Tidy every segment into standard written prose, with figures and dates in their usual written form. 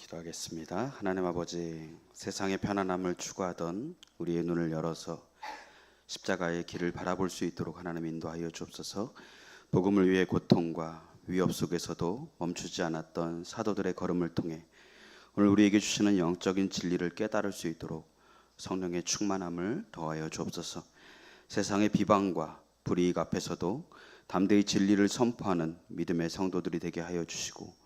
기도하겠습니다. 하나님 아버지, 세상의 편안함을 추구하던 우리의 눈을 열어서 십자가의 길을 바라볼 수 있도록 하나님 인도하여 주옵소서. 복음을 위해 고통과 위협 속에서도 멈추지 않았던 사도들의 걸음을 통해 오늘 우리에게 주시는 영적인 진리를 깨달을 수 있도록 성령의 충만함을 더하여 주옵소서. 세상의 비방과 불이익 앞에서도 담대히 진리를 선포하는 믿음의 성도들이 되게 하여 주시고,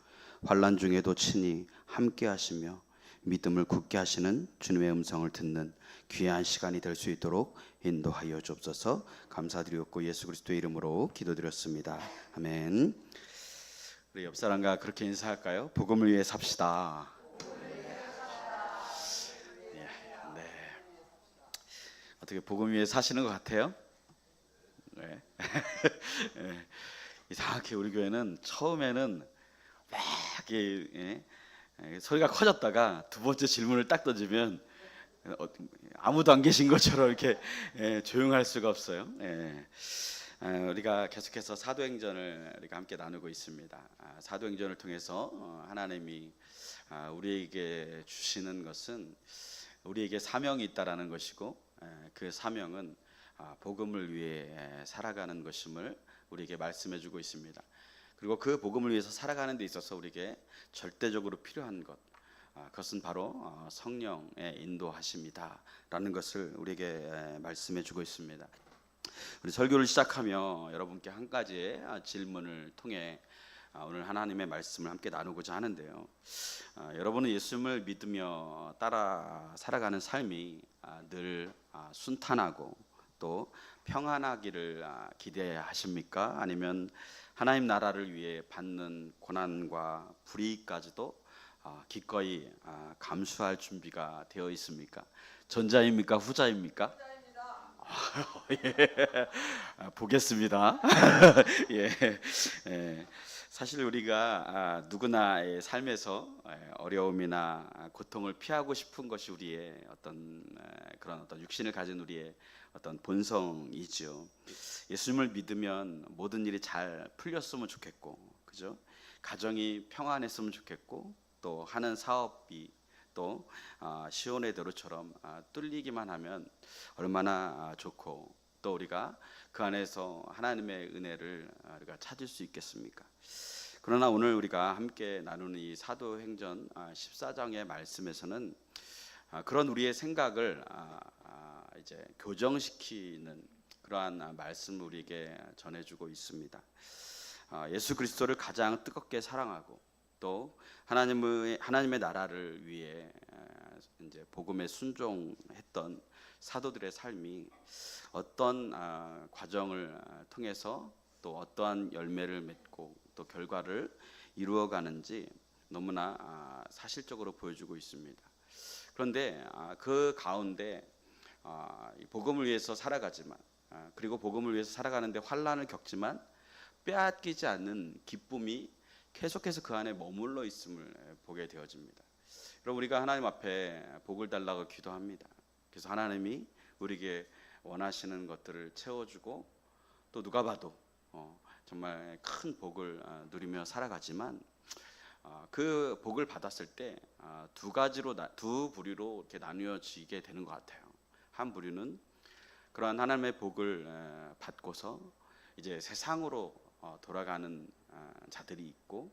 환난 중에도 친히 함께 하시며 믿음을 굳게 하시는 주님의 음성을 듣는 귀한 시간이 될 수 있도록 인도하여 주옵소서. 감사드리옵고 예수 그리스도의 이름으로 기도드렸습니다. 아멘. 우리 옆 사람과 그렇게 인사할까요? 복음을 위해 삽시다. 네. 어떻게 복음 위해 사시는 것 같아요? 네. 네. 이상하게 우리 교회는 처음에는 막 소리가 커졌다가 두 번째 질문을 딱 던지면 아무도 안 계신 것처럼 이렇게 조용할 수가 없어요. 우리가 계속해서 사도행전을 우리가 함께 나누고 있습니다. 사도행전을 통해서 하나님이 우리에게 주시는 것은 우리에게 사명이 있다라는 것이고, 그 사명은 복음을 위해 살아가는 것임을 우리에게 말씀해주고 있습니다. 그리고 그 복음을 위해서 살아가는 데 있어서 우리에게 절대적으로 필요한 것, 그것은 바로 성령의 인도하심이다라는 것을 우리에게 말씀해주고 있습니다. 우리 설교를 시작하며 여러분께 한 가지의 질문을 통해 오늘 하나님의 말씀을 함께 나누고자 하는데요. 여러분은 예수님을 믿으며 따라 살아가는 삶이 늘 순탄하고 또 평안하기를 기대하십니까? 아니면 하나님 나라를 위해 받는 고난과 불이익까지도 기꺼이 감수할 준비가 되어 있습니까? 전자입니까? 후자입니까? 예. 보겠습니다. 예. 사실 우리가 누구나의 삶에서 어려움이나 고통을 피하고 싶은 것이 우리의 그런 육신을 가진 우리의 본성이죠. 예수님을 믿으면 모든 일이 잘 풀렸으면 좋겠고, 그죠? 가정이 평안했으면 좋겠고, 또 하는 사업이 또 시온의 대로처럼 뚫리기만 하면 얼마나 좋고, 또 우리가 그 안에서 하나님의 은혜를 우리가 찾을 수 있겠습니까? 그러나 오늘 우리가 함께 나누는 이 사도행전 14장의 말씀에서는 그런 우리의 생각을 이제 교정시키는 그러한 말씀을 우리에게 전해주고 있습니다. 예수 그리스도를 가장 뜨겁게 사랑하고 또 하나님의 나라를 위해 이제 복음에 순종했던 사도들의 삶이 어떤 과정을 통해서 또 어떠한 열매를 맺고 또 결과를 이루어가는지 너무나 사실적으로 보여주고 있습니다. 그런데 그 가운데 복음을 위해서 살아가지만, 그리고 복음을 위해서 살아가는데 환난을 겪지만 빼앗기지 않는 기쁨이 계속해서 그 안에 머물러 있음을 보게 되어집니다. 여러분, 우리가 하나님 앞에 복을 달라고 기도합니다. 그래서 하나님이 우리에게 원하시는 것들을 채워주고, 또 누가 봐도 정말 큰 복을 누리며 살아가지만 그 복을 받았을 때 두 부류로 이렇게 나뉘어지게 되는 것 같아요. 한 부류는 그러한 하나님의 복을 받고서 이제 세상으로 돌아가는 자들이 있고,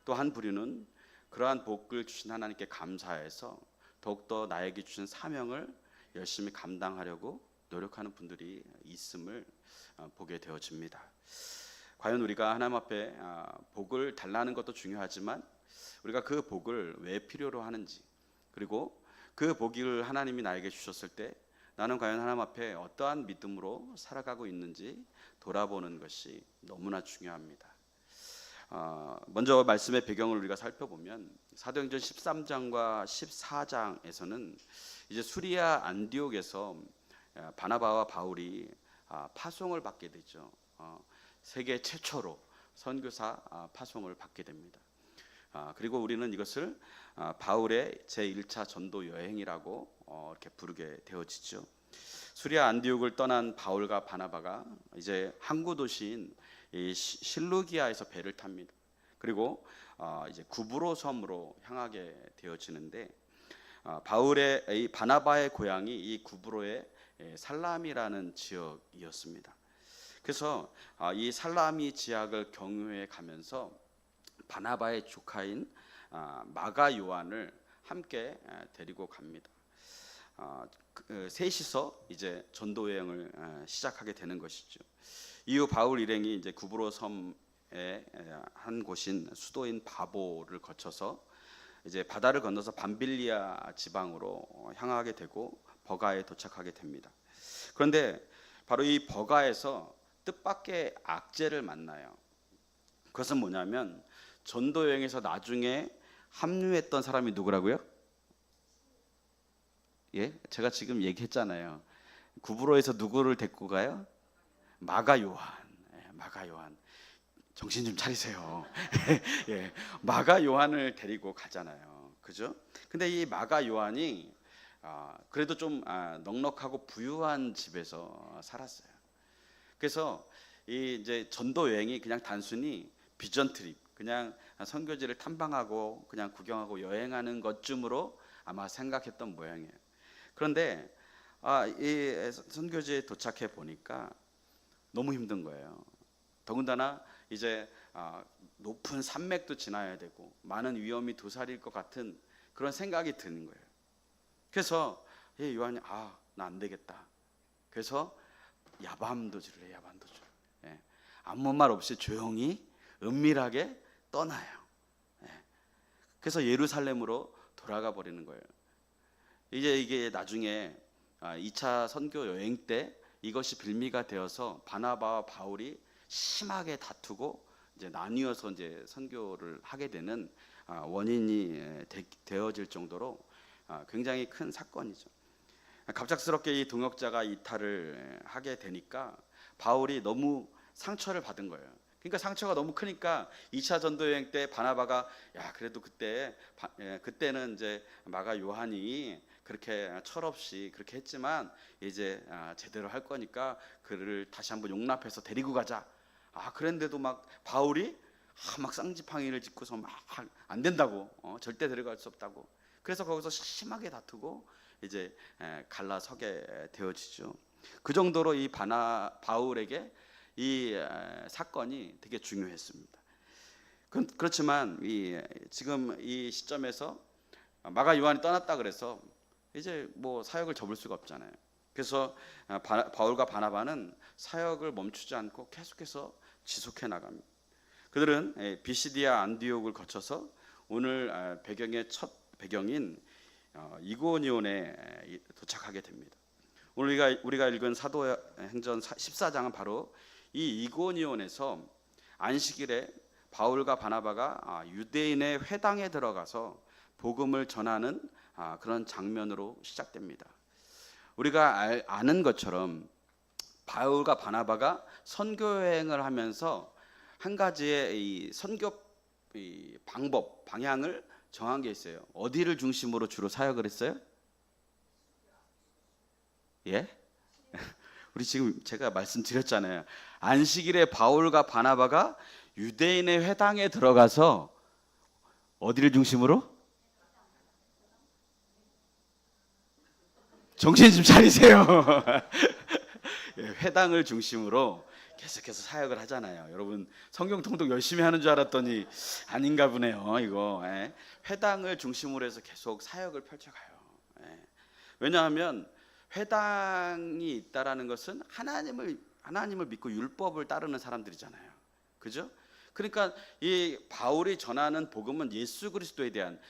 또 한 부류는 그러한 복을 주신 하나님께 감사해서 더욱더 나에게 주신 사명을 열심히 감당하려고 노력하는 분들이 있음을 보게 되어집니다. 과연 우리가 하나님 앞에 복을 달라는 것도 중요하지만 우리가 그 복을 왜 필요로 하는지, 그리고 그 복을 하나님이 나에게 주셨을 때 나는 과연 하나님 앞에 어떠한 믿음으로 살아가고 있는지 돌아보는 것이 너무나 중요합니다. 먼저 말씀의 배경을 우리가 살펴보면 사도행전 13장과 14장에서는 이제 수리아 안디옥에서 바나바와 바울이 파송을 받게 되죠. 세계 최초로 선교사 파송을 받게 됩니다. 그리고 우리는 이것을 바울의 제1차 전도 여행이라고 이렇게 부르게 되어지죠. 수리아 안디옥을 떠난 바울과 바나바가 이제 항구 도시인 실루기아에서 배를 탑니다. 그리고 이제 구브로 섬으로 향하게 되어지는데, 바울의 이 바나바의 고향이 이 구브로의 살람이라는 지역이었습니다. 그래서 이 살라미 지역을 경유해 가면서 바나바의 조카인 마가 요한을 함께 데리고 갑니다. 셋이서 이제 전도 여행을 시작하게 되는 것이죠. 이후 바울 일행이 이제 구브로 섬의 한 곳인 수도인 바보를 거쳐서 이제 바다를 건너서 밤빌리아 지방으로 향하게 되고 버가에 도착하게 됩니다. 그런데 바로 이 버가에서 뜻밖의 악재를 만나요. 그것은 뭐냐면 전도 여행에서 나중에 합류했던 사람이 누구라고요? 예, 제가 지금 얘기했잖아요. 구브로에서 누구를 데리고 가요? 마가 요한. 마가 요한. 정신 좀 차리세요. 예, 마가 요한을 데리고 가잖아요. 그죠? 근데 이 마가 요한이 그래도 좀 넉넉하고 부유한 집에서 살았어요. 그래서 이 이제 전도 여행이 그냥 단순히 비전 트립, 그냥 선교지를 탐방하고 그냥 구경하고 여행하는 것쯤으로 아마 생각했던 모양이에요. 그런데 이 선교지에 도착해 보니까 너무 힘든 거예요. 더군다나 이제 높은 산맥도 지나야 되고 많은 위험이 도사릴 것 같은 그런 생각이 드는 거예요. 그래서 요한이 나 안 되겠다. 그래서 야밤도주를 해요. 야밤도주. 예. 아무 말 없이 조용히 은밀하게 떠나요. 예. 그래서 예루살렘으로 돌아가 버리는 거예요. 이제 이게 나중에 2차 선교 여행 때 이것이 빌미가 되어서 바나바와 바울이 심하게 다투고 이제 나뉘어서 이제 선교를 하게 되는 원인이 되어질 정도로 굉장히 큰 사건이죠. 갑작스럽게 이 동역자가 이탈을 하게 되니까 바울이 너무 상처를 받은 거예요. 그러니까 상처가 너무 크니까 2차 전도 여행 때 바나바가 그래도 그때는 이제 마가 요한이 그렇게 철없이 그렇게 했지만 이제 제대로 할 거니까 그를 다시 한번 용납해서 데리고 가자. 그런데도 막 바울이 막 쌍지팡이를 짚고서 막 안 된다고, 절대 데려갈 수 없다고. 그래서 거기서 심하게 다투고 이제 갈라서게 되어지죠. 그 정도로 이 바울에게 이 사건이 되게 중요했습니다. 그렇지만 지금 이 시점에서 마가 요한이 떠났다 그래서 이제 뭐 사역을 접을 수가 없잖아요. 그래서 바울과 바나바는 사역을 멈추지 않고 계속해서 지속해 나갑니다. 그들은 비시디아 안디옥을 거쳐서 오늘 배경의 첫 배경인 이고니온에 도착하게 됩니다. 오늘 우리가 읽은 사도행전 14장은 바로 이 이고니온에서 안식일에 바울과 바나바가 유대인의 회당에 들어가서 복음을 전하는 그런 장면으로 시작됩니다. 우리가 아는 것처럼 바울과 바나바가 선교 여행을 하면서 한 가지의 이 선교 방향을 정한 게 있어요. 어디를 중심으로 주로 사역을 했어요? 예? 우리 지금 제가 말씀드렸잖아요. 안식일에 바울과 바나바가 유대인의 회당에 들어가서 어디를 중심으로? 정신 좀 차리세요. 회당을 중심으로 계속해서 사역을 하잖아요. 여러분 성경 통독 열심히 하는 줄 알았더니 아닌가 보네요. 이거 회당을 중심으로 해서 계속 사역을 펼쳐가요. 왜냐하면 회당이 있다라는 것은 하나님을 믿고 율법을 따르는 사람들이잖아요. 그죠? 그러니까 이 바울이 전하는 복음은 예수 그리스도에 대한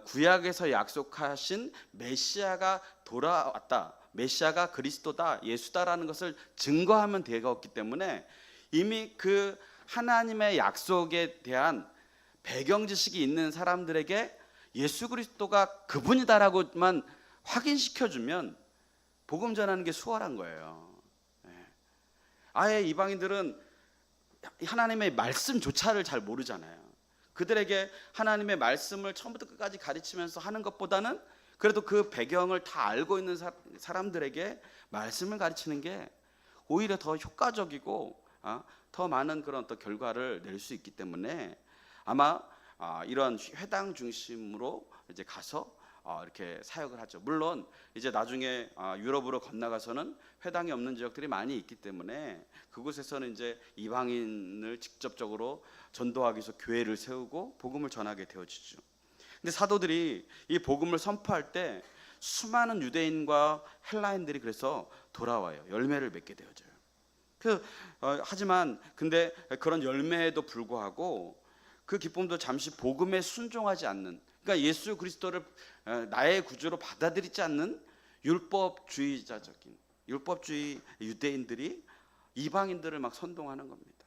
구약에서 약속하신 메시아가 돌아왔다, 메시아가 그리스도다, 예수다라는 것을 증거하면 되었기 때문에 이미 그 하나님의 약속에 대한 배경 지식이 있는 사람들에게 예수 그리스도가 그분이다라고만 확인시켜주면 복음 전하는 게 수월한 거예요. 아예 이방인들은 하나님의 말씀조차를 잘 모르잖아요. 그들에게 하나님의 말씀을 처음부터 끝까지 가르치면서 하는 것보다는 그래도 그 배경을 다 알고 있는 사람들에게 말씀을 가르치는 게 오히려 더 효과적이고 더 많은 그런 또 결과를 낼 수 있기 때문에 아마 이런 회당 중심으로 이제 가서 이렇게 사역을 하죠. 물론 이제 나중에 유럽으로 건너가서는 회당이 없는 지역들이 많이 있기 때문에 그곳에서는 이제 이방인을 직접적으로 전도하기 위해서 교회를 세우고 복음을 전하게 되어지죠. 근데 사도들이 이 복음을 선포할 때 수많은 유대인과 헬라인들이 그래서 돌아와요. 열매를 맺게 되어져요. 하지만 근데 그런 열매에도 불구하고 그 기쁨도 잠시 복음에 순종하지 않는, 그러니까 예수 그리스도를 나의 구주로 받아들이지 않는 율법주의자적인 율법주의 유대인들이 이방인들을 막 선동하는 겁니다.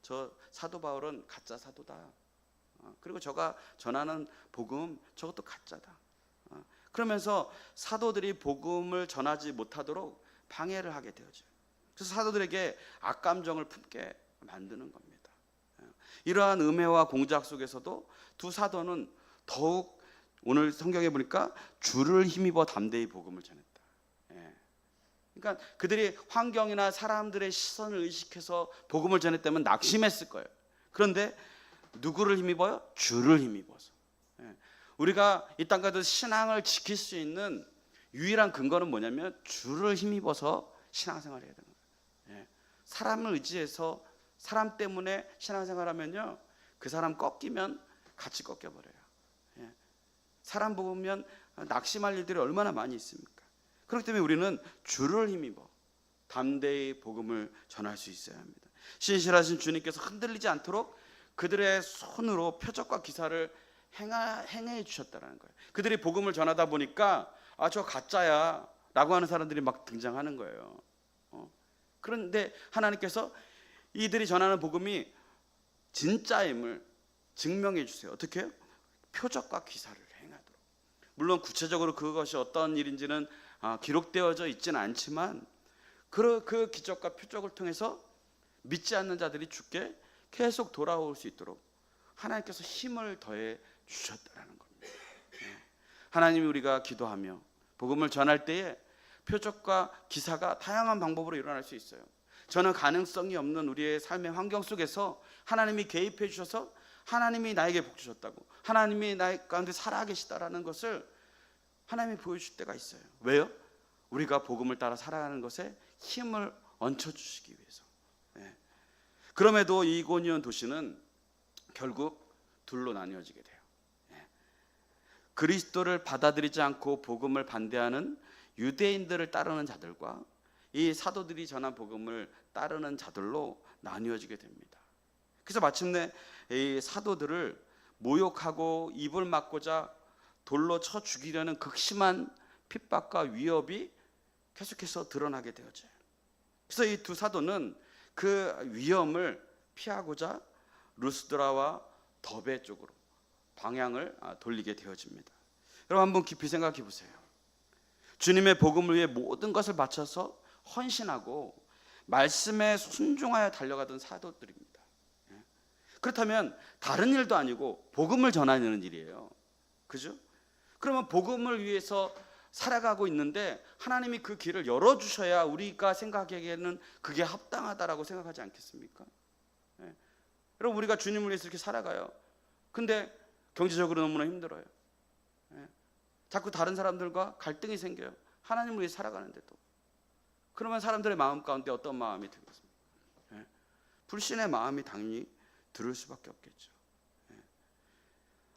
저 사도 바울은 가짜 사도다. 그리고 저가 전하는 복음 저것도 가짜다. 그러면서 사도들이 복음을 전하지 못하도록 방해를 하게 되어져요. 그래서 사도들에게 악감정을 품게 만드는 겁니다. 이러한 음해와 공작 속에서도 두 사도는 더욱 오늘 성경에 보니까 주를 힘입어 담대히 복음을 전했다. 그러니까 그들이 환경이나 사람들의 시선을 의식해서 복음을 전했다면 낙심했을 거예요. 그런데 누구를 힘입어요? 주를 힘입어서. 우리가 이 땅 가운데 신앙을 지킬 수 있는 유일한 근거는 뭐냐면 주를 힘입어서 신앙생활을 해야 되는 거예요. 사람을 의지해서 사람 때문에 신앙생활하면요, 그 사람 꺾이면 같이 꺾여버려요. 사람 보면 낙심할 일들이 얼마나 많이 있습니까? 그렇기 때문에 우리는 주를 힘입어 담대히 복음을 전할 수 있어야 합니다. 신실하신 주님께서 흔들리지 않도록 그들의 손으로 표적과 기사를 행해 주셨다는 거예요. 그들이 복음을 전하다 보니까 저 가짜야 라고 하는 사람들이 막 등장하는 거예요. 그런데 하나님께서 이들이 전하는 복음이 진짜임을 증명해 주세요. 어떻게 해요? 표적과 기사를 행하도록. 물론 구체적으로 그것이 어떤 일인지는 기록되어져 있지는 않지만 그 기적과 표적을 통해서 믿지 않는 자들이 주께 계속 돌아올 수 있도록 하나님께서 힘을 더해 주셨다는 겁니다. 하나님이 우리가 기도하며 복음을 전할 때에 표적과 기사가 다양한 방법으로 일어날 수 있어요. 저는 가능성이 없는 우리의 삶의 환경 속에서 하나님이 개입해 주셔서 하나님이 나에게 복 주셨다고, 하나님이 나의 가운데 살아계시다라는 것을 하나님이 보여줄 때가 있어요. 왜요? 우리가 복음을 따라 살아가는 것에 힘을 얹혀주시기 위해서. 그럼에도 이 이고니온 도시는 결국 둘로 나뉘어지게 돼요. 그리스도를 받아들이지 않고 복음을 반대하는 유대인들을 따르는 자들과 이 사도들이 전한 복음을 따르는 자들로 나뉘어지게 됩니다. 그래서 마침내 이 사도들을 모욕하고 입을 막고자 돌로 쳐 죽이려는 극심한 핍박과 위협이 계속해서 드러나게 되어져요. 그래서 이 두 사도는 그 위험을 피하고자 루스드라와 더베 쪽으로 방향을 돌리게 되어집니다. 여러분 한번 깊이 생각해 보세요. 주님의 복음을 위해 모든 것을 바쳐서 헌신하고 말씀에 순종하여 달려가던 사도들입니다. 그렇다면 다른 일도 아니고 복음을 전하는 일이에요. 그죠? 그러면 복음을 위해서 살아가고 있는데 하나님이 그 길을 열어주셔야 우리가 생각하기에는 그게 합당하다라고 생각하지 않겠습니까? 여러분 우리가 주님을 위해서 이렇게 살아가요. 근데 경제적으로 너무나 힘들어요. 자꾸 다른 사람들과 갈등이 생겨요. 하나님을 위해 살아가는데도. 그러면 사람들의 마음 가운데 어떤 마음이 들겠습니까? 불신의 마음이 당연히 들을 수밖에 없겠죠.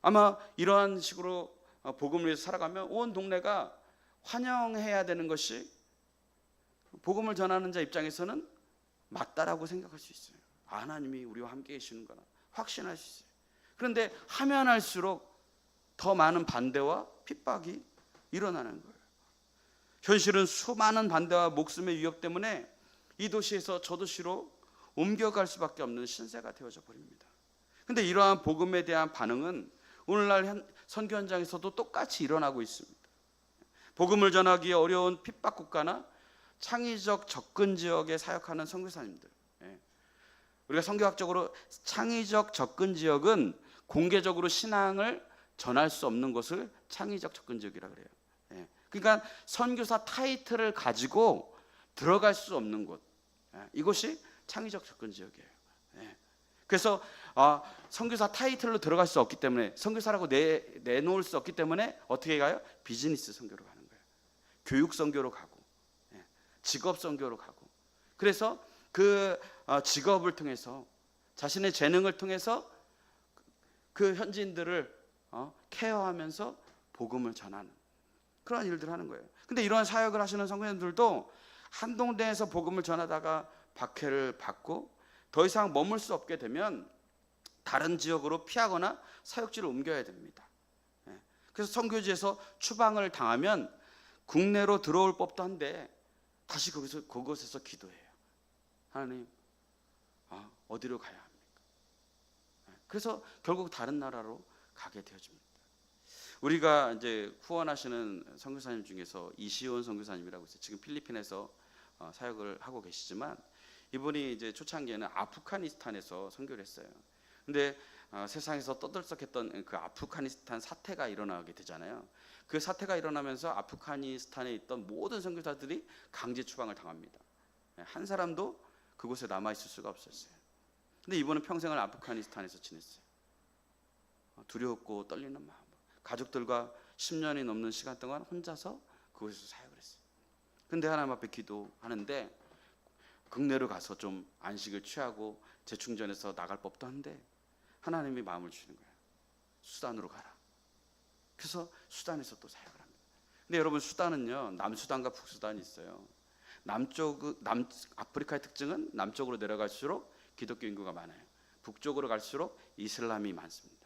아마 이러한 식으로 복음을 위해서 살아가면 온 동네가 환영해야 되는 것이 복음을 전하는 자 입장에서는 맞다라고 생각할 수 있어요. 하나님이 우리와 함께 계시는구나 확신할 수 있어요. 그런데 하면 할수록 더 많은 반대와 핍박이 일어나는 거예요. 현실은 수많은 반대와 목숨의 위협 때문에 이 도시에서 저 도시로 옮겨갈 수밖에 없는 신세가 되어져 버립니다. 그런데 이러한 복음에 대한 반응은 오늘날 선교 현장에서도 똑같이 일어나고 있습니다. 복음을 전하기 어려운 핍박 국가나 창의적 접근 지역에 사역하는 선교사님들, 우리가 선교학적으로 창의적 접근 지역은 공개적으로 신앙을 전할 수 없는 곳을 창의적 접근 지역이라 그래요. 그러니까 선교사 타이틀을 가지고 들어갈 수 없는 곳, 이곳이 창의적 접근 지역이에요. 그래서 선교사 타이틀로 들어갈 수 없기 때문에, 선교사라고 내놓을 수 없기 때문에 어떻게 가요? 비즈니스 선교로 가는 거예요. 교육 선교로 가고, 직업 선교로 가고. 그래서 그 직업을 통해서, 자신의 재능을 통해서 그 현지인들을 케어하면서 복음을 전하는 그런 일들을 하는 거예요. 근데 이러한 사역을 하시는 선교사님들도 한동대에서 복음을 전하다가 박해를 받고 더 이상 머물 수 없게 되면 다른 지역으로 피하거나 사역지를 옮겨야 됩니다. 그래서 선교지에서 추방을 당하면 국내로 들어올 법도 한데 다시 그곳에서 기도해요. 하나님, 어디로 가야 합니까? 그래서 결국 다른 나라로 가게 되어집니다. 우리가 이제 후원하시는 선교사님 중에서 이시온 선교사님이라고 있어요. 지금 필리핀에서 사역을 하고 계시지만 이분이 이제 초창기에는 아프가니스탄에서 선교를 했어요. 근데 세상에서 떠들썩했던 그 아프가니스탄 사태가 일어나게 되잖아요. 그 사태가 일어나면서 아프가니스탄에 있던 모든 선교사들이 강제 추방을 당합니다. 한 사람도 그곳에 남아 있을 수가 없었어요. 근데 이분은 평생을 아프가니스탄에서 지냈어요. 두렵고 떨리는 마음, 가족들과 10년이 넘는 시간 동안 혼자서 그곳에서 사역을 했어요. 근데 하나님 앞에 기도하는데 국내로 가서 좀 안식을 취하고 재충전해서 나갈 법도 한데 하나님이 마음을 주시는 거예요. 수단으로 가라. 그래서 수단에서 또 사역을 합니다. 근데 여러분, 수단은요, 남수단과 북수단이 있어요. 아프리카의 특징은 남쪽으로 내려갈수록 기독교 인구가 많아요. 북쪽으로 갈수록 이슬람이 많습니다.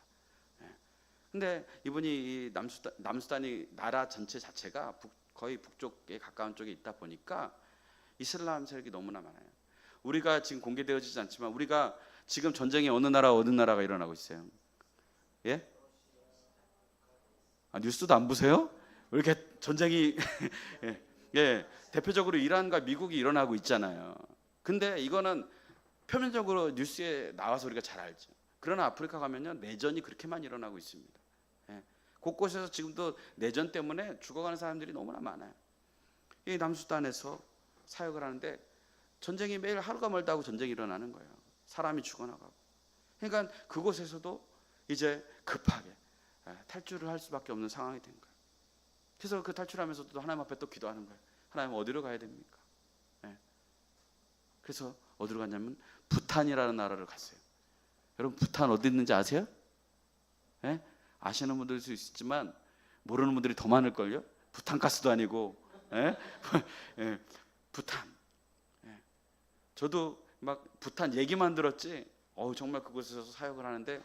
근데 이분이 이 남수단이 나라 전체 자체가 거의 북쪽에 가까운 쪽에 있다 보니까 이슬람 세력이 너무나 많아요. 우리가 지금 공개되어지지 않지만 우리가 지금 전쟁이 어느 나라가 일어나고 있어요? 예? 뉴스도 안 보세요? 왜 이렇게 전쟁이 대표적으로 이란과 미국이 일어나고 있잖아요. 근데 이거는 표면적으로 뉴스에 나와서 우리가 잘 알죠. 그러나 아프리카 가면요, 내전이 그렇게 많이 일어나고 있습니다. 곳곳에서 지금도 내전 때문에 죽어가는 사람들이 너무나 많아요. 이 남수단에서 사역을 하는데 전쟁이 매일 하루가 멀다 하고 전쟁이 일어나는 거예요. 사람이 죽어나가고. 그러니까 그곳에서도 이제 급하게 탈출을 할 수밖에 없는 상황이 된 거예요. 그래서 그 탈출하면서도 하나님 앞에 또 기도하는 거예요. 하나님, 어디로 가야 됩니까? 그래서 어디로 갔냐면 부탄이라는 나라를 갔어요. 여러분, 부탄 어디 있는지 아세요? 아시는 분들일 수 있지만 모르는 분들이 더 많을걸요. 부탄가스도 아니고 부탄. 저도 막 부탄 얘기만 들었지 정말 그곳에서 사역을 하는데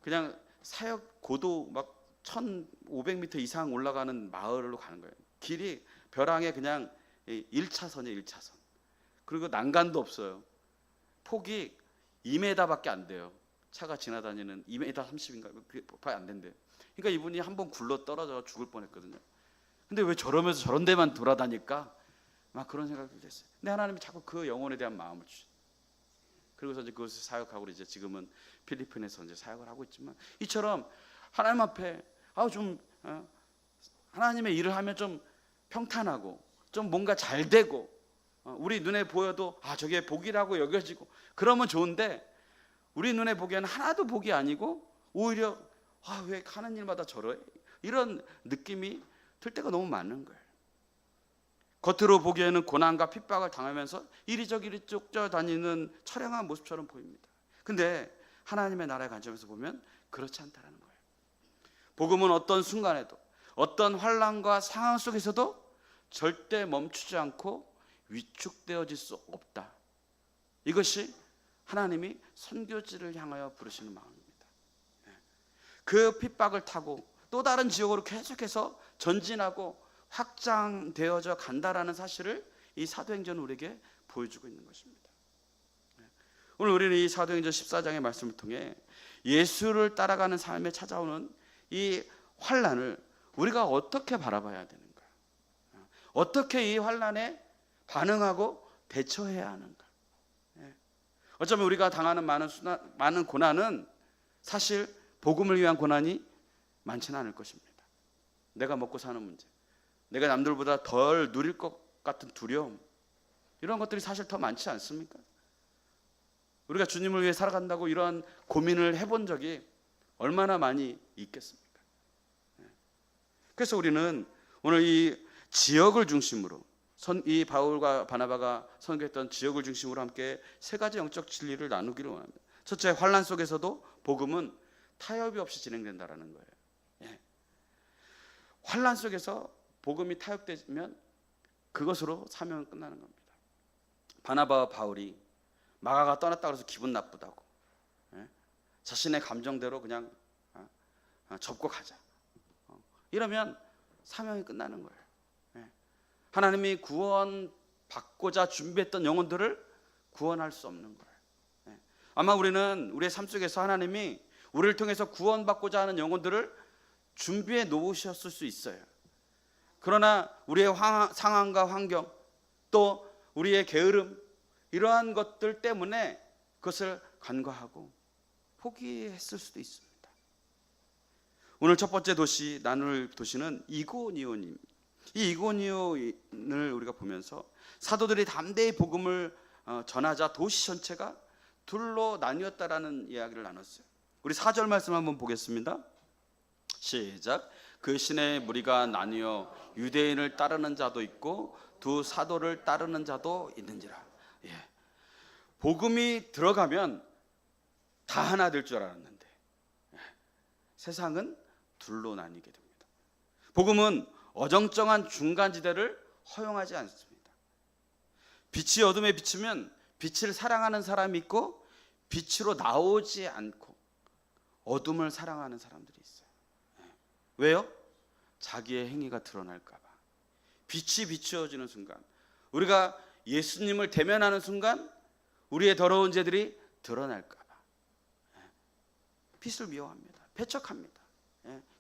그냥 사역 고도 막 1500m 이상 올라가는 마을로 가는 거예요. 길이 벼랑에 그냥 1차선이에요. 1차선. 그리고 난간도 없어요. 폭이 2m밖에 안 돼요. 차가 지나다니는 2m 30인가 그게 안 된대요. 그러니까 이분이 한번 굴러 떨어져 죽을 뻔했거든요. 근데 왜 저러면서 저런 데만 돌아다닐까? 막 그런 생각이 됐어요. 근데 하나님이 자꾸 그 영혼에 대한 마음을 주시죠. 그리고서 이제 그것을 사역하고 이제 지금은 필리핀에서 이제 사역을 하고 있지만, 이처럼 하나님 앞에 하나님의 일을 하면 좀 평탄하고 좀 뭔가 잘 되고 우리 눈에 보여도 저게 복이라고 여겨지고 그러면 좋은데, 우리 눈에 보기에는 하나도 복이 아니고 오히려 왜 하는 일마다 저래? 이런 느낌이 들 때가 너무 많은 거예요. 겉으로 보기에는 고난과 핍박을 당하면서 이리저리 쫓겨다니는 처량한 모습처럼 보입니다. 근데 하나님의 나라의 관점에서 보면 그렇지 않다는 거예요. 복음은 어떤 순간에도 어떤 환난과 상황 속에서도 절대 멈추지 않고 위축되어질 수 없다. 이것이 하나님이 선교지를 향하여 부르시는 마음입니다. 그 핍박을 타고 또 다른 지역으로 계속해서 전진하고 확장되어져 간다라는 사실을 이 사도행전은 우리에게 보여주고 있는 것입니다. 오늘 우리는 이 사도행전 14장의 말씀을 통해 예수를 따라가는 삶에 찾아오는 이 환난을 우리가 어떻게 바라봐야 되는가, 어떻게 이 환난에 반응하고 대처해야 하는가. 어쩌면 우리가 당하는 많은 고난은 사실 복음을 위한 고난이 많지는 않을 것입니다. 내가 먹고 사는 문제, 내가 남들보다 덜 누릴 것 같은 두려움, 이런 것들이 사실 더 많지 않습니까? 우리가 주님을 위해 살아간다고 이러한 고민을 해본 적이 얼마나 많이 있겠습니까? 그래서 우리는 오늘 이 지역을 중심으로 이 바울과 바나바가 선교했던 지역을 중심으로 함께 세 가지 영적 진리를 나누기를 원합니다. 첫째, 환난 속에서도 복음은 타협이 없이 진행된다라는 거예요. 환난 속에서 복음이 타협되면 그것으로 사명은 끝나는 겁니다. 바나바와 바울이 마가가 떠났다 그래서 기분 나쁘다고 자신의 감정대로 그냥 접고 가자, 이러면 사명이 끝나는 거예요. 하나님이 구원받고자 준비했던 영혼들을 구원할 수 없는 거예요. 아마 우리는 우리의 삶 속에서 하나님이 우리를 통해서 구원받고자 하는 영혼들을 준비해 놓으셨을 수 있어요. 그러나 우리의 상황과 환경, 또 우리의 게으름, 이러한 것들 때문에 그것을 간과하고 포기했을 수도 있습니다. 오늘 첫 번째 도시, 나눌 도시는 이고니온입니다. 이 이고니온을 우리가 보면서 사도들이 담대히 복음을 전하자 도시 전체가 둘로 나뉘었다라는 이야기를 나눴어요. 우리 4절 말씀 한번 보겠습니다. 시작. 그 시내의 무리가 나뉘어 유대인을 따르는 자도 있고 두 사도를 따르는 자도 있는지라. 복음이 들어가면 다 하나 될 줄 알았는데 세상은 둘로 나뉘게 됩니다. 복음은 어정쩡한 중간지대를 허용하지 않습니다. 빛이 어둠에 비추면 빛을 사랑하는 사람이 있고 빛으로 나오지 않고 어둠을 사랑하는 사람들이 있어요. 왜요? 자기의 행위가 드러날까 봐. 빛이 비추어지는 순간, 우리가 예수님을 대면하는 순간 우리의 더러운 죄들이 드러날까 봐 빛을 미워합니다. 배척합니다.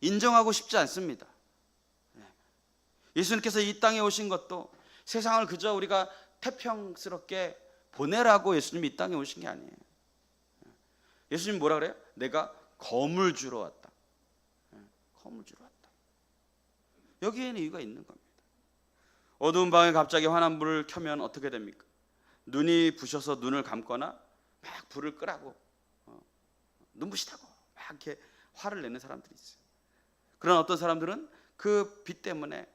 인정하고 싶지 않습니다. 예수님께서 이 땅에 오신 것도 세상을 그저 우리가 태평스럽게 보내라고 예수님이 이 땅에 오신 게 아니에요. 예수님 뭐라 그래요? 내가 검을 주러 왔다. 검을 주러 왔다. 여기에는 이유가 있는 겁니다. 어두운 방에 갑자기 환한 불을 켜면 어떻게 됩니까? 눈이 부셔서 눈을 감거나 막 불을 끄라고 눈부시다고 막 이렇게 화를 내는 사람들이 있어요. 그런 어떤 사람들은 그 빛 때문에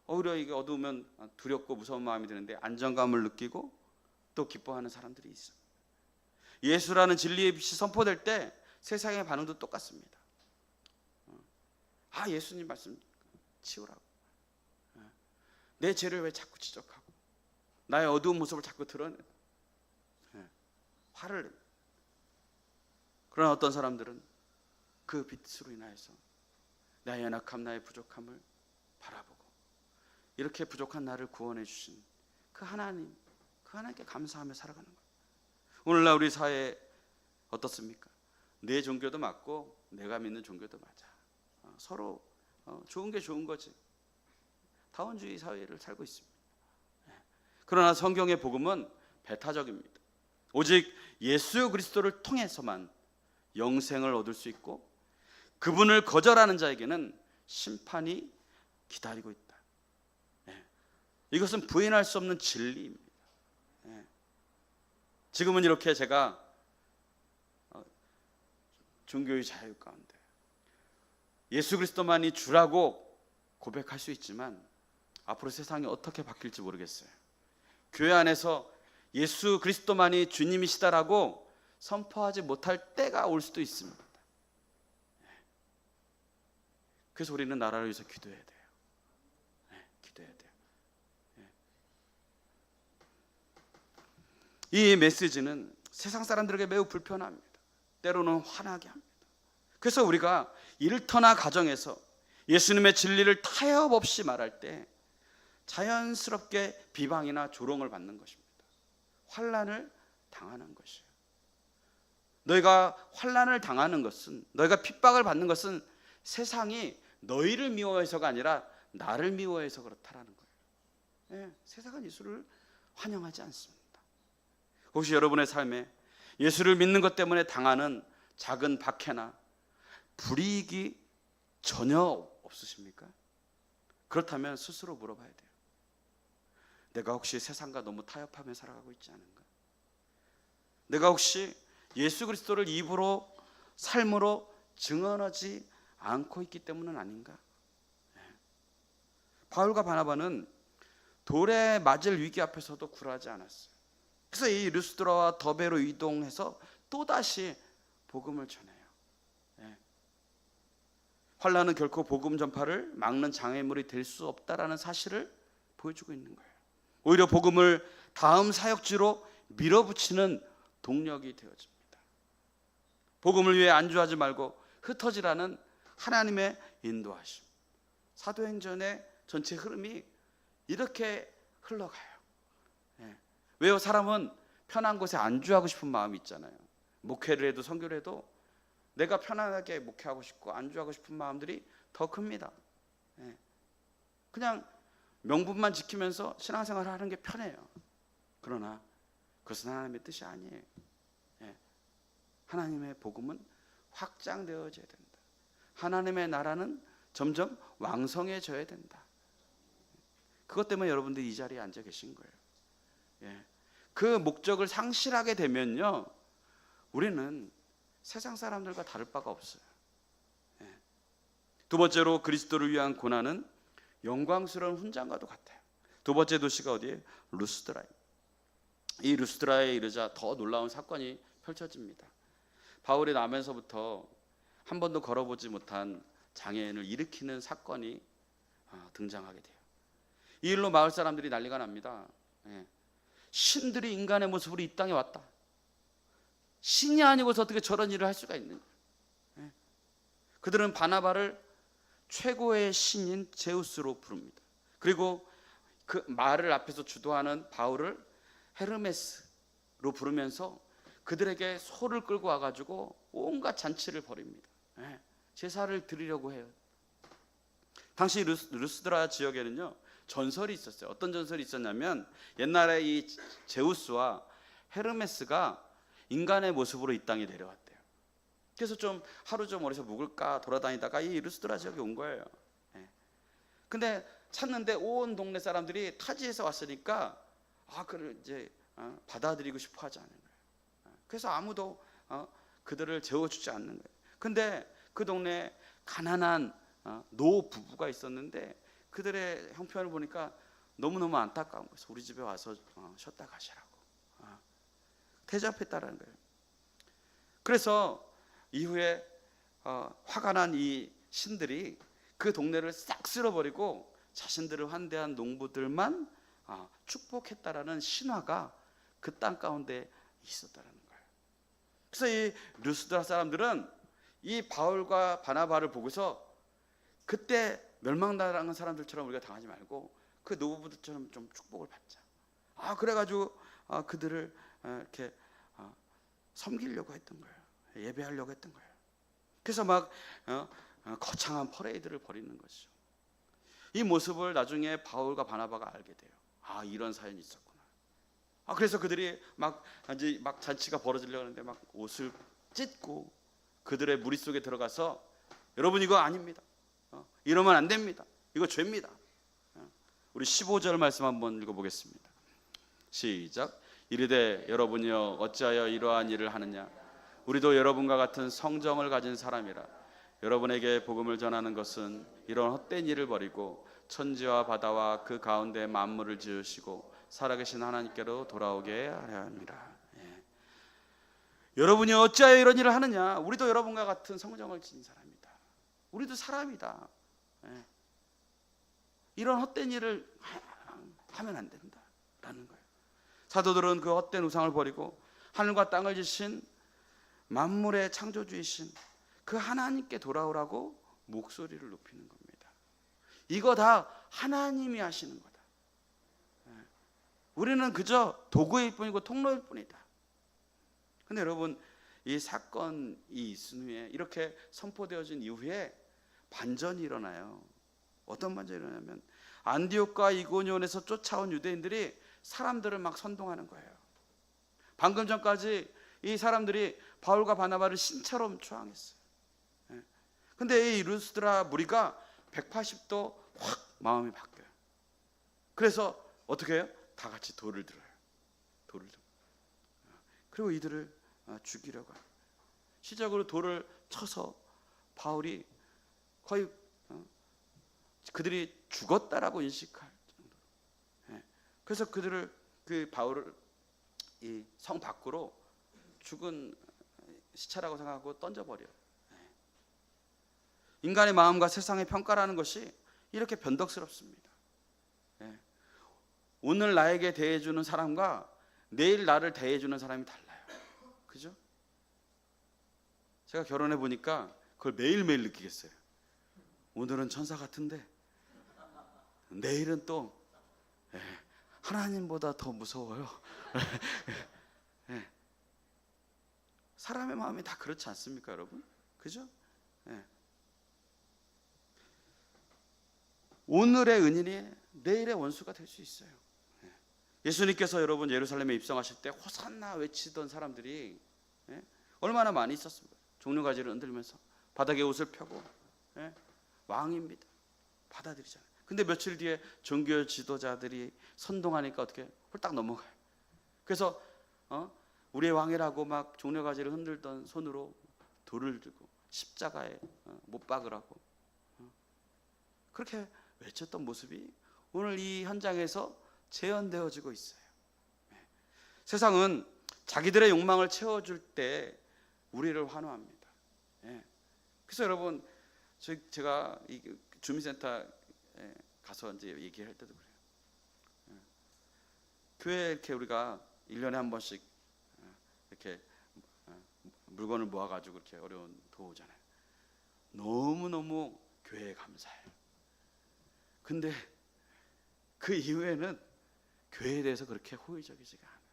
오히려 이게 어두우면 두렵고 무서운 마음이 드는데 안정감을 느끼고 또 기뻐하는 사람들이 있어요. 예수라는 진리의 빛이 선포될 때 세상의 반응도 똑같습니다. 예수님 말씀 치우라고. 내 죄를 왜 자꾸 지적하고 나의 어두운 모습을 자꾸 드러내. 화를 냅니다. 그러나 어떤 사람들은 그 빛으로 인하여서 나의 연약함, 나의 부족함을 바라보고 이렇게 부족한 나를 구원해 주신 그 하나님, 그 하나님께 감사하며 살아가는 거예요. 오늘날 우리 사회 어떻습니까? 내 종교도 맞고 내가 믿는 종교도 맞아. 서로 좋은 게 좋은 거지. 다원주의 사회를 살고 있습니다. 그러나 성경의 복음은 배타적입니다. 오직 예수 그리스도를 통해서만 영생을 얻을 수 있고 그분을 거절하는 자에게는 심판이 기다리고 있다. 이것은 부인할 수 없는 진리입니다. 지금은 이렇게 제가 종교의 자유 가운데 예수 그리스도만이 주라고 고백할 수 있지만 앞으로 세상이 어떻게 바뀔지 모르겠어요. 교회 안에서 예수 그리스도만이 주님이시다라고 선포하지 못할 때가 올 수도 있습니다. 그래서 우리는 나라를 위해서 기도해야 돼요. 기도해야 돼요. 이 메시지는 세상 사람들에게 매우 불편합니다. 때로는 화나게 합니다. 그래서 우리가 일터나 가정에서 예수님의 진리를 타협 없이 말할 때 자연스럽게 비방이나 조롱을 받는 것입니다. 환난을 당하는 것이에요. 너희가 환난을 당하는 것은, 너희가 핍박을 받는 것은 세상이 너희를 미워해서가 아니라 나를 미워해서 그렇다라는 거예요. 세상은 예수를 환영하지 않습니다. 혹시 여러분의 삶에 예수를 믿는 것 때문에 당하는 작은 박해나 불이익이 전혀 없으십니까? 그렇다면 스스로 물어봐야 돼요. 내가 혹시 세상과 너무 타협하며 살아가고 있지 않은가? 내가 혹시 예수 그리스도를 입으로 삶으로 증언하지 않고 있기 때문은 아닌가? 바울과 바나바는 돌에 맞을 위기 앞에서도 굴하지 않았어요. 그래서 이 르스드라와 더베로 이동해서 또다시 복음을 전해요. 환난은 결코 복음 전파를 막는 장애물이 될 수 없다라는 사실을 보여주고 있는 거예요. 오히려 복음을 다음 사역지로 밀어붙이는 동력이 되어집니다. 복음을 위해 안주하지 말고 흩어지라는 하나님의 인도하심. 사도행전의 전체 흐름이 이렇게 흘러가요. 왜요? 사람은 편한 곳에 안주하고 싶은 마음이 있잖아요. 목회를 해도 선교를 해도 내가 편안하게 목회하고 싶고 안주하고 싶은 마음들이 더 큽니다. 그냥 명분만 지키면서 신앙생활을 하는 게 편해요. 그러나 그것은 하나님의 뜻이 아니에요. 하나님의 복음은 확장되어져야 된다. 하나님의 나라는 점점 왕성해져야 된다. 그것 때문에 여러분들이 이 자리에 앉아 계신 거예요. 그 목적을 상실하게 되면요, 우리는 세상 사람들과 다를 바가 없어요. 두 번째로 그리스도를 위한 고난은 영광스러운 훈장과도 같아요. 두 번째 도시가 어디예요? 루스드라예요. 이 루스드라에 이르자 더 놀라운 사건이 펼쳐집니다. 바울이 나면서부터 한 번도 걸어보지 못한 장애인을 일으키는 사건이 등장하게 돼요. 이 일로 마을 사람들이 난리가 납니다. 신들이 인간의 모습으로 이 땅에 왔다. 신이 아니고서 어떻게 저런 일을 할 수가 있느냐. 그들은 바나바를 최고의 신인 제우스로 부릅니다. 그리고 그 말을 앞에서 주도하는 바울을 헤르메스로 부르면서 그들에게 소를 끌고 와가지고 온갖 잔치를 벌입니다. 제사를 드리려고 해요. 당시 루스드라 지역에는요 전설이 있었어요. 어떤 전설이 있었냐면 옛날에 이 제우스와 헤르메스가 인간의 모습으로 이 땅에 내려왔대요. 그래서 좀 하루 좀 어디서 묵을까 돌아다니다가 이 루스드라 지역에 온 거예요. 근데 찾는데 온 동네 사람들이 타지에서 왔으니까 그를 이제 받아들이고 싶어 하지 않은 거예요. 그래서 아무도 그들을 재워주지 않는 거예요. 근데 그 동네에 가난한 노 부부가 있었는데 그들의 형편을 보니까 너무너무 안타까운 거예요. 우리 집에 와서 쉬었다 가시라고 대접했다라는 거예요. 그래서 이후에 화가 난 이 신들이 그 동네를 싹 쓸어버리고 자신들을 환대한 농부들만 축복했다라는 신화가 그 땅 가운데 있었다라는 거예요. 그래서 이 루스드라 사람들은 이 바울과 바나바를 보고서 그때 멸망당한 사람들처럼 우리가 당하지 말고 그 노부부들처럼 좀 축복을 받자. 그래가지고 그들을 이렇게 섬기려고 했던 거예요. 예배하려고 했던 거예요. 그래서 막 거창한 퍼레이드를 벌이는 것이죠. 이 모습을 나중에 바울과 바나바가 알게 돼요. 이런 사연이 있었구나. 그래서 그들이 막 잔치가 벌어지려고 하는데 막 옷을 찢고 그들의 무리 속에 들어가서 여러분 이거 아닙니다. 이러면 안 됩니다. 이거 죄입니다. 우리 15절 말씀 한번 읽어보겠습니다. 시작. 이르되 여러분이여 어찌하여 이러한 일을 하느냐. 우리도 여러분과 같은 성정을 가진 사람이라. 여러분에게 복음을 전하는 것은 이런 헛된 일을 버리고 천지와 바다와 그 가운데 만물을 지으시고 살아계신 하나님께로 돌아오게 하려 합니다. 여러분이 어찌하여 이런 일을 하느냐. 우리도 여러분과 같은 성정을 지닌 사람이다. 우리도 사람이다. 이런 헛된 일을 하면 안 된다라는 거예요. 사도들은 그 헛된 우상을 버리고 하늘과 땅을 지신 만물의 창조주이신 그 하나님께 돌아오라고 목소리를 높이는 겁니다. 이거 다 하나님이 하시는 거다. 우리는 그저 도구일 뿐이고 통로일 뿐이다. 근데 여러분 이 사건이 있은 후에 이렇게 선포되어진 이후에 반전이 일어나요. 어떤 반전이 일어나면 안디옥과 이고니온에서 쫓아온 유대인들이 사람들을 막 선동하는 거예요. 방금 전까지 이 사람들이 바울과 바나바를 신처럼 추앙했어요. 근데 이 루스드라 무리가 180도 확 마음이 바뀌어요. 그래서 어떻게 해요? 다 같이 돌을 들어요. 그리고 이들을 죽이려고 합니다. 시적으로 돌을 쳐서 바울이 거의 그들이 죽었다라고 인식할 정도로. 그래서 그들을 그 바울을 이 성 밖으로 죽은 시체라고 생각하고 던져버려요. 인간의 마음과 세상의 평가라는 것이 이렇게 변덕스럽습니다. 오늘 나에게 대해주는 사람과 내일 나를 대해주는 사람이 달라요. 그죠? 제가 결혼해 보니까 그걸 매일매일 느끼겠어요. 오늘은 천사 같은데 내일은 또 하나님보다 더 무서워요. 사람의 마음이 다 그렇지 않습니까, 여러분? 그죠? 오늘의 은인이 내일의 원수가 될 수 있어요. 예수님께서 여러분 예루살렘에 입성하실 때 호산나 외치던 사람들이 얼마나 많이 있었습니까? 종려가지를 흔들면서 바닥에 옷을 펴고 왕입니다 받아들이잖아요. 근데 며칠 뒤에 종교 지도자들이 선동하니까 어떻게 홀딱 넘어가요. 그래서 우리의 왕이라고 막 종려가지를 흔들던 손으로 돌을 들고 십자가에 못 박으라고 그렇게 외쳤던 모습이 오늘 이 현장에서 재현되어지고 있어요. 세상은 자기들의 욕망을 채워줄 때 우리를 환호합니다. 그래서 여러분 제가 이 주민센터 가서 이제 얘기할 때도 그래요. 교회에 이렇게 우리가 1년에 한 번씩 이렇게 물건을 모아가지고 이렇게 어려운 도우잖아요. 너무너무 교회에 감사해요. 근데 그 이후에는 교회에 대해서 그렇게 호의적이지가 않아요.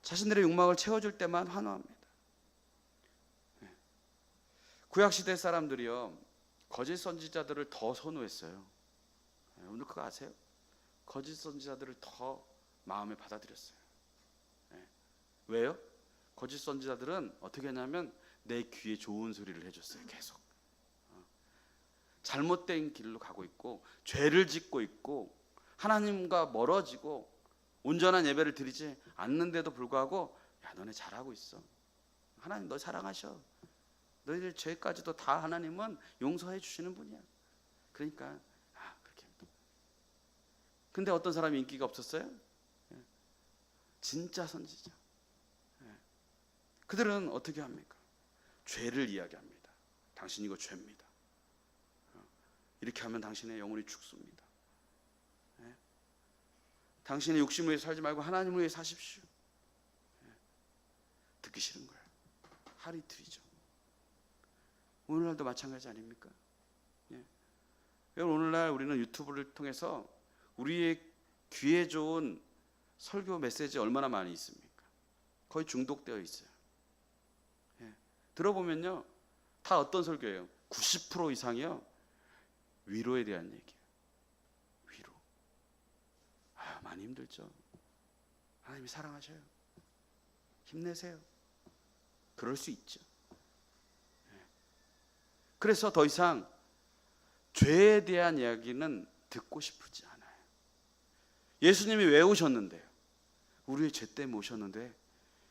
자신들의 욕망을 채워줄 때만 환호합니다. 구약시대 사람들이요 거짓 선지자들을 더 선호했어요. 오늘 그거 아세요? 거짓 선지자들을 더 마음에 받아들였어요. 왜요? 거짓 선지자들은 어떻게 했냐면 내 귀에 좋은 소리를 해줬어요. 계속 잘못된 길로 가고 있고 죄를 짓고 있고 하나님과 멀어지고 온전한 예배를 드리지 않는데도 불구하고 야 너네 잘하고 있어. 하나님 너 사랑하셔. 너희들 죄까지도 다 하나님은 용서해 주시는 분이야. 그러니까 그렇게. 근데 어떤 사람이 인기가 없었어요? 진짜 선지자. 그들은 어떻게 합니까? 죄를 이야기합니다. 당신 이거 죄입니다. 이렇게 하면 당신의 영혼이 죽습니다. 당신의 욕심을 위해 살지 말고 하나님을 위해 사십시오. 듣기 싫은 거예요. 하루 이틀이죠. 오늘날도 마찬가지 아닙니까? 여러분 오늘날 우리는 유튜브를 통해서 우리의 귀에 좋은 설교 메시지 얼마나 많이 있습니까? 거의 중독되어 있어요. 들어보면요 다 어떤 설교예요? 90% 이상이요 위로에 대한 얘기예요. 위로. 많이 힘들죠. 하나님이 사랑하셔요. 힘내세요. 그럴 수 있죠. 그래서 더 이상 죄에 대한 이야기는 듣고 싶지 않아요. 예수님이 왜 오셨는데요? 우리의 죄 때문에 오셨는데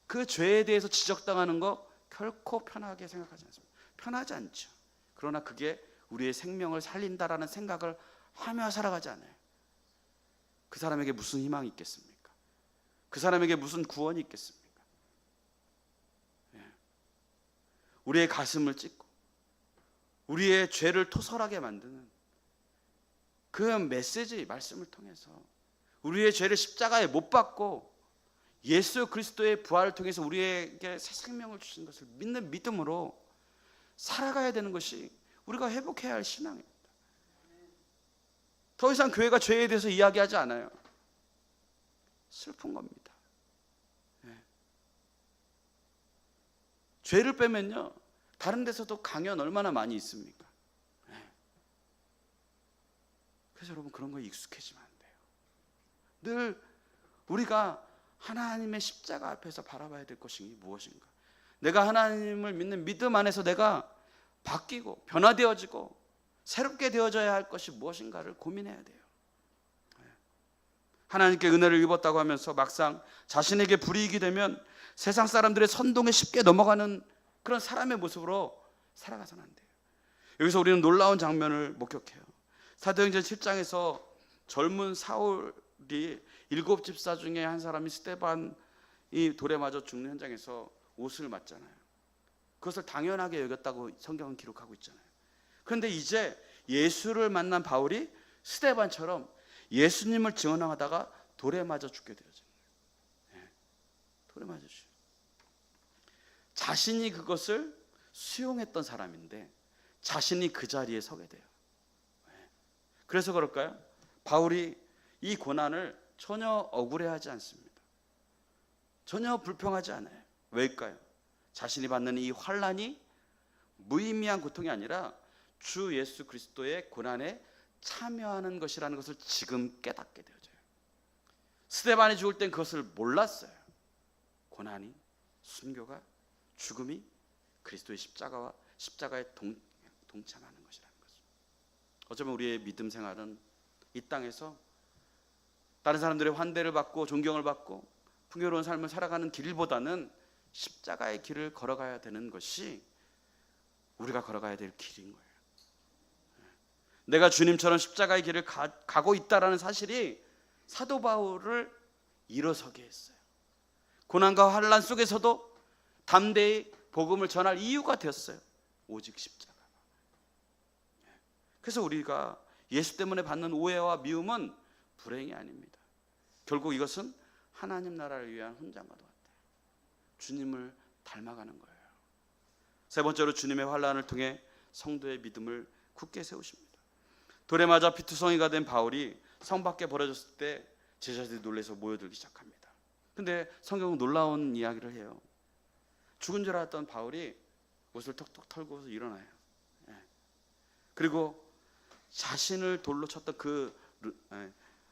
그 죄에 대해서 지적당하는 거 결코 편하게 생각하지 않습니다. 편하지 않죠. 그러나 그게 우리의 생명을 살린다라는 생각을 하며 살아가지 않아요. 그 사람에게 무슨 희망이 있겠습니까? 그 사람에게 무슨 구원이 있겠습니까? 우리의 가슴을 찢고 우리의 죄를 토설하게 만드는 그 메시지 말씀을 통해서 우리의 죄를 십자가에 못 박고 예수 그리스도의 부활을 통해서 우리에게 새 생명을 주신 것을 믿는 믿음으로 살아가야 되는 것이 우리가 회복해야 할 신앙입니다. 더 이상 교회가 죄에 대해서 이야기하지 않아요. 슬픈 겁니다. 죄를 빼면요 다른 데서도 강연 얼마나 많이 있습니까? 그래서 여러분 그런 거에 익숙해지면 안 돼요. 늘 우리가 하나님의 십자가 앞에서 바라봐야 될 것이 무엇인가? 내가 하나님을 믿는 믿음 안에서 내가 바뀌고 변화되어지고 새롭게 되어져야 할 것이 무엇인가를 고민해야 돼요. 하나님께 은혜를 입었다고 하면서 막상 자신에게 불이익이 되면 세상 사람들의 선동에 쉽게 넘어가는 그런 사람의 모습으로 살아가서는 안 돼요. 여기서 우리는 놀라운 장면을 목격해요. 사도행전 7장에서 젊은 사울이 7집사 중에 한 사람이 스데반이 돌에 맞아 죽는 현장에서 옷을 맞잖아요. 그것을 당연하게 여겼다고 성경은 기록하고 있잖아요. 그런데 이제 예수를 만난 바울이 스데반처럼 예수님을 증언하다가 돌에 맞아 죽게 되어져요. 돌에 맞아 죽어요. 자신이 그것을 수용했던 사람인데 자신이 그 자리에 서게 돼요. 그래서 그럴까요? 바울이 이 고난을 전혀 억울해하지 않습니다. 전혀 불평하지 않아요. 왜일까요? 자신이 받는 이 환난이 무의미한 고통이 아니라 주 예수 그리스도의 고난에 참여하는 것이라는 것을 지금 깨닫게 되어져요. 스데반이 죽을 땐 그것을 몰랐어요. 고난이, 순교가, 죽음이 그리스도의 십자가에 동참하는 것이라는 것을. 어쩌면 우리의 믿음 생활은 이 땅에서 다른 사람들의 환대를 받고 존경을 받고 풍요로운 삶을 살아가는 길보다는 십자가의 길을 걸어가야 되는 것이 우리가 걸어가야 될 길인 거예요. 내가 주님처럼 십자가의 길을 가고 있다라는 사실이 사도 바울을 일어서게 했어요. 고난과 환난 속에서도 담대히 복음을 전할 이유가 되었어요. 오직 십자가. 그래서 우리가 예수 때문에 받는 오해와 미움은 불행이 아닙니다. 결국 이것은 하나님 나라를 위한 훈장과도 같아요. 주님을 닮아가는 거예요. 세 번째로 주님의 환난을 통해 성도의 믿음을 굳게 세우십니다. 돌에 맞아 피투성이가 된 바울이 성 밖에 버려졌을 때 제자들이 놀라서 모여들기 시작합니다. 근데 성경은 놀라운 이야기를 해요. 죽은 줄 알았던 바울이 옷을 턱턱 털고서 일어나요. 그리고 자신을 돌로 쳤던 그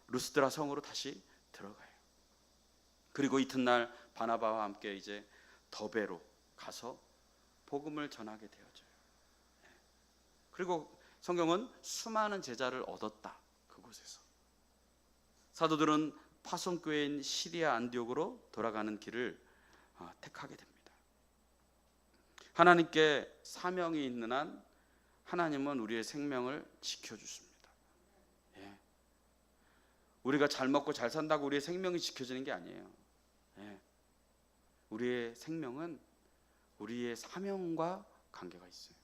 루스드라 성으로 다시 들어가요. 그리고 이튿날 바나바와 함께 이제 더베로 가서 복음을 전하게 되어져요. 그리고 성경은 수많은 제자를 얻었다. 그곳에서 사도들은 파송교회인 시리아 안디옥으로 돌아가는 길을 택하게 됩니다. 하나님께 사명이 있는 한 하나님은 우리의 생명을 지켜주십니다. 우리가 잘 먹고 잘 산다고 우리의 생명이 지켜지는 게 아니에요. 우리의 생명은 우리의 사명과 관계가 있어요.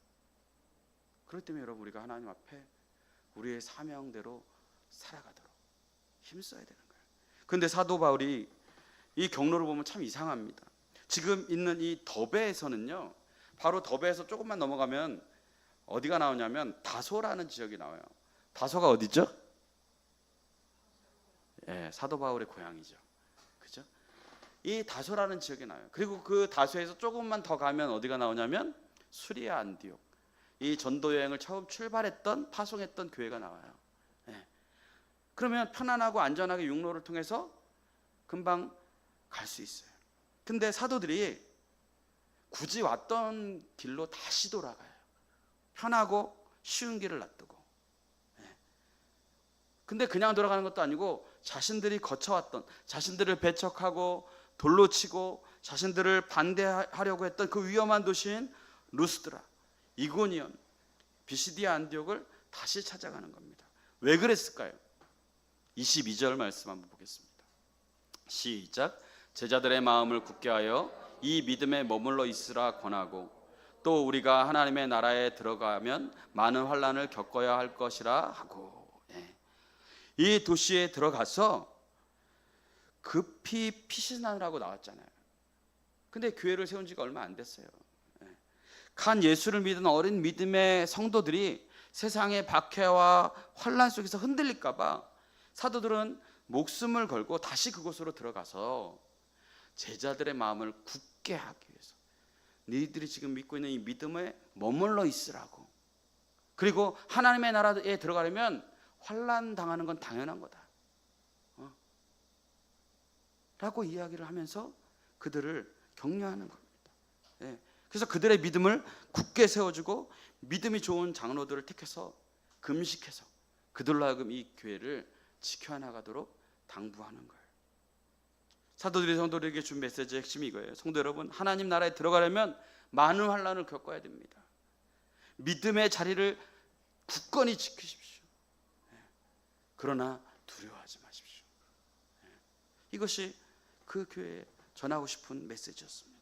그렇기 때문에 여러분, 우리가 하나님 앞에 우리의 사명대로 살아가도록 힘써야 되는 거예요. 그런데 사도 바울이 이 경로를 보면 참 이상합니다. 지금 있는 이 더베에서는요, 바로 더베에서 조금만 넘어가면 어디가 나오냐면 다소라는 지역이 나와요. 다소가 어디죠? 사도 바울의 고향이죠. 그죠? 이 다소라는 지역이 나와요. 그리고 그 다소에서 조금만 더 가면 어디가 나오냐면 수리아 안디옥. 이 전도 여행을 처음 출발했던 파송했던 교회가 나와요. 그러면 편안하고 안전하게 육로를 통해서 금방 갈 수 있어요. 근데 사도들이 굳이 왔던 길로 다시 돌아가요. 편하고 쉬운 길을 놔두고. 근데 그냥 돌아가는 것도 아니고 자신들이 거쳐왔던, 자신들을 배척하고 돌로 치고 자신들을 반대하려고 했던 그 위험한 도시인 루스드라, 이고니온, 비시디아 안디옥을 다시 찾아가는 겁니다. 왜 그랬을까요? 22절 말씀 한번 보겠습니다. 시작. 제자들의 마음을 굳게 하여 이 믿음에 머물러 있으라 권하고, 또 우리가 하나님의 나라에 들어가면 많은 환난을 겪어야 할 것이라 하고. 이 도시에 들어가서 급히 피신하라고 나왔잖아요. 근데 교회를 세운 지가 얼마 안 됐어요. 간 예수를 믿은 어린 믿음의 성도들이 세상의 박해와 환난 속에서 흔들릴까 봐 사도들은 목숨을 걸고 다시 그곳으로 들어가서 제자들의 마음을 굳게 하기 위해서, 너희들이 지금 믿고 있는 이 믿음에 머물러 있으라고. 그리고 하나님의 나라에 들어가려면 환난 당하는 건 당연한 거다 라고 이야기를 하면서 그들을 격려하는 겁니다. 그래서 그들의 믿음을 굳게 세워주고 믿음이 좋은 장로들을 택해서 금식해서 그들로 하여금 이 교회를 지켜나가도록 당부하는 거예요. 사도들이 성도들에게 준 메시지의 핵심이 이거예요. 성도 여러분, 하나님 나라에 들어가려면 많은 환난을 겪어야 됩니다. 믿음의 자리를 굳건히 지키십시오. 그러나 두려워하지 마십시오. 이것이 그 교회에 전하고 싶은 메시지였습니다.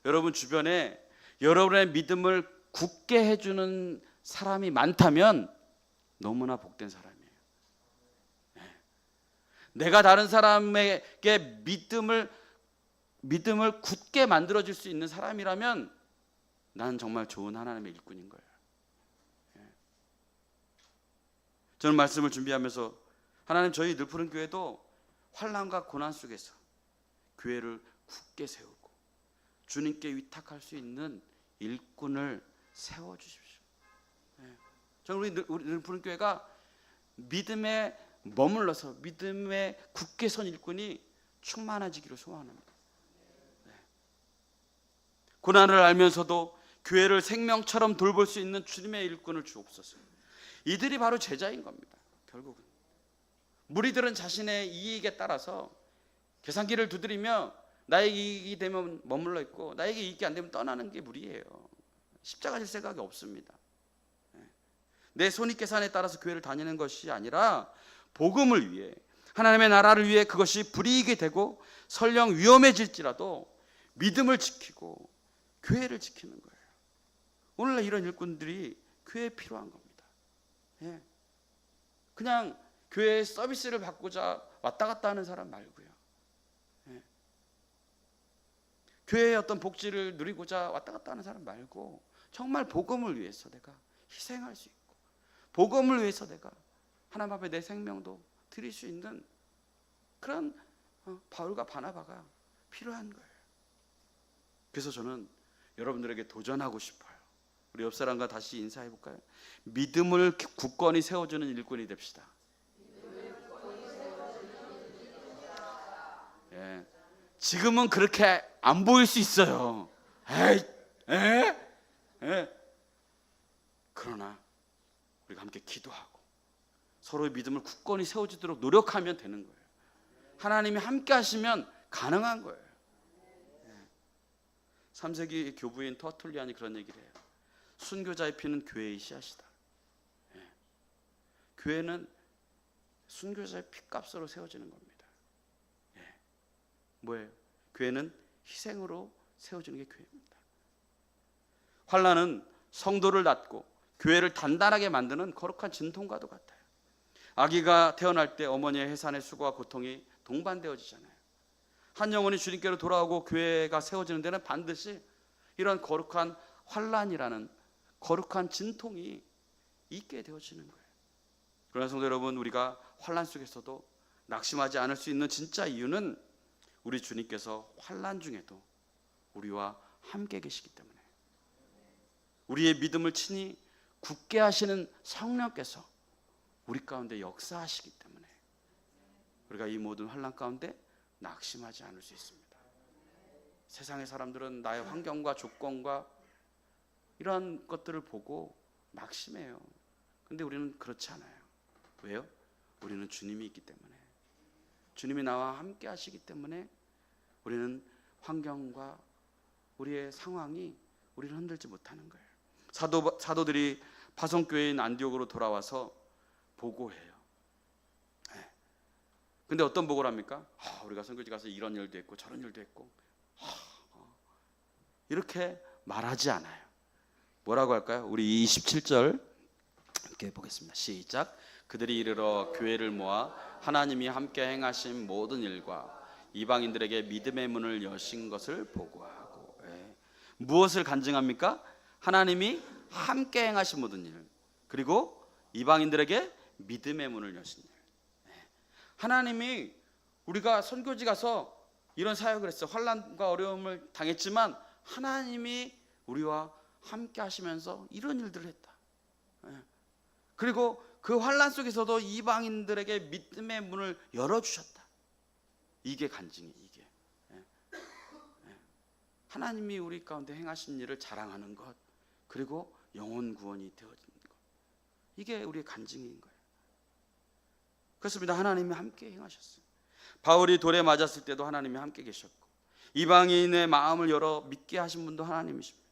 여러분 주변에 여러분의 믿음을 굳게 해주는 사람이 많다면 너무나 복된 사람이에요. 내가 다른 사람에게 믿음을 굳게 만들어줄 수 있는 사람이라면 나는 정말 좋은 하나님의 일꾼인 거예요. 저는 말씀을 준비하면서 하나님, 저희 늘푸른 교회도 환난과 고난 속에서 교회를 굳게 세우고 주님께 위탁할 수 있는 일꾼을 세워주십시오. 저는 우리 늘푸른 교회가 믿음에 머물러서 믿음에 굳게 선 일꾼이 충만해지기를 소원합니다. 고난을 알면서도 교회를 생명처럼 돌볼 수 있는 주님의 일꾼을 주옵소서. 이들이 바로 제자인 겁니다. 결국은 무리들은 자신의 이익에 따라서 계산기를 두드리며 나에게 이익이 되면 머물러 있고 나에게 이익이 안 되면 떠나는 게 무리예요. 십자가 질 생각이 없습니다. 내 손익 계산에 따라서 교회를 다니는 것이 아니라 복음을 위해, 하나님의 나라를 위해 그것이 불이익이 되고 설령 위험해질지라도 믿음을 지키고 교회를 지키는 거예요. 오늘날 이런 일꾼들이 교회에 필요한 겁니다. 그냥 교회에 서비스를 받고자 왔다 갔다 하는 사람 말고요. 교회의 어떤 복지를 누리고자 왔다 갔다 하는 사람 말고 정말 복음을 위해서 내가 희생할 수 있고 복음을 위해서 내가 하나님 앞에 내 생명도 드릴 수 있는 그런 바울과 바나바가 필요한 거예요. 그래서 저는 여러분들에게 도전하고 싶어요. 우리 옆 사람과 다시 인사해 볼까요? 믿음을 굳건히 세워주는 일꾼이 됩시다. 지금은 그렇게 안 보일 수 있어요. 그러나 우리가 함께 기도하고 서로의 믿음을 굳건히 세워주도록 노력하면 되는 거예요. 하나님이 함께 하시면 가능한 거예요. 3세기 교부인 터툴리안이 그런 얘기를 해요. 순교자의 피는 교회의 씨앗이다. 교회는 순교자의 피값으로 세워지는 겁니다. 뭐예요? 교회는 희생으로 세워지는 게 교회입니다. 환난은 성도를 낳고 교회를 단단하게 만드는 거룩한 진통과도 같아요. 아기가 태어날 때 어머니의 해산의 수고와 고통이 동반되어지잖아요. 한 영혼이 주님께로 돌아오고 교회가 세워지는 데는 반드시 이런 거룩한 환난이라는 거룩한 진통이 있게 되어지는 거예요. 그러나 성도 여러분, 우리가 환난 속에서도 낙심하지 않을 수 있는 진짜 이유는 우리 주님께서 환난 중에도 우리와 함께 계시기 때문에, 우리의 믿음을 친히 굳게 하시는 성령께서 우리 가운데 역사하시기 때문에 우리가 이 모든 환난 가운데 낙심하지 않을 수 있습니다. 세상의 사람들은 나의 환경과 조건과 이런 것들을 보고 낙심해요. 근데 우리는 그렇지 않아요. 왜요? 우리는 주님이 있기 때문에, 주님이 나와 함께 하시기 때문에 우리는 환경과 우리의 상황이 우리를 흔들지 못하는 거예요. 사도들이 파송교회인 안디옥으로 돌아와서 보고해요. 근데 어떤 보고를 합니까? 우리가 선교지 가서 이런 일도 했고 저런 일도 했고, 이렇게 말하지 않아요. 뭐라고 할까요? 우리 27절 함께 보겠습니다. 시작. 그들이 이르러 교회를 모아 하나님이 함께 행하신 모든 일과 이방인들에게 믿음의 문을 여신 것을 보고하고. 무엇을 간증합니까? 하나님이 함께 행하신 모든 일, 그리고 이방인들에게 믿음의 문을 여신 일. 하나님이, 우리가 선교지 가서 이런 사역을 했어. 환난과 어려움을 당했지만 하나님이 우리와 함께 하시면서 이런 일들을 했다. 그리고 그 환난 속에서도 이방인들에게 믿음의 문을 열어주셨다. 이게 간증이에요. 이게 하나님이 우리 가운데 행하신 일을 자랑하는 것, 그리고 영혼 구원이 되어지는 것, 이게 우리의 간증인 거예요. 그렇습니다. 하나님이 함께 행하셨어요. 바울이 돌에 맞았을 때도 하나님이 함께 계셨고, 이방인의 마음을 열어 믿게 하신 분도 하나님이십니다.